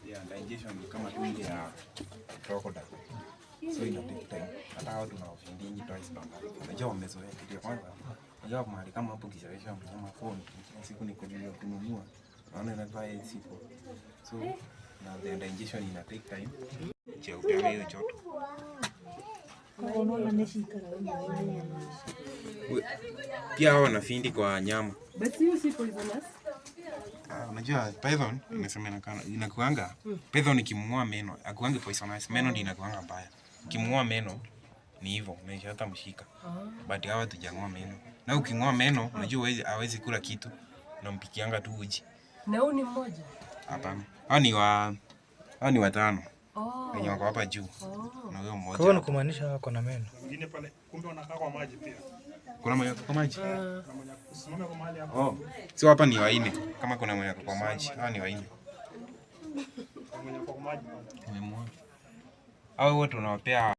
Yeah, digestion ni kama tu ile ya crocodile. So ina take time. Hata watu wanaofindingi twice per month. Unajua wamezoea kitu kwanza. Unajua mahali kama hapo kishawisha mtazama phone. Kila siku ni kununua. Naona inafaa sipo. So na the digestion ina take time. Je, utaona hiyo joto. Pia hao wanafindi kwa nyama. But you see poisonous? Unajua python inakuanga python ikimng'oa meno akuange poisonous, meno ndio inakuanga mbaya. Ukimng'oa meno ni hivyo, unaweza hata mshika. But hawa tujang'oa meno. Na uking'oa meno unajua hawezi kula kitu. Unampikianga tu uji. Na huyu ni mmoja? Hapana. Hao ni watano. Wenye wako hapa juu. Na huyo mmoja. Kwa hiyo kumaanisha wako na meno. Wengine pale kumbe wanakaa kwa maji pia. Kuna mwenye kwa maji? Kuna mwenye kusimama kwa mahali hapo. Oh. So hapa ni waine. Kama kuna mwenye kwa maji, hao ni waine. Mwenye kwa maji. Umemwona? Hao wote tunawapea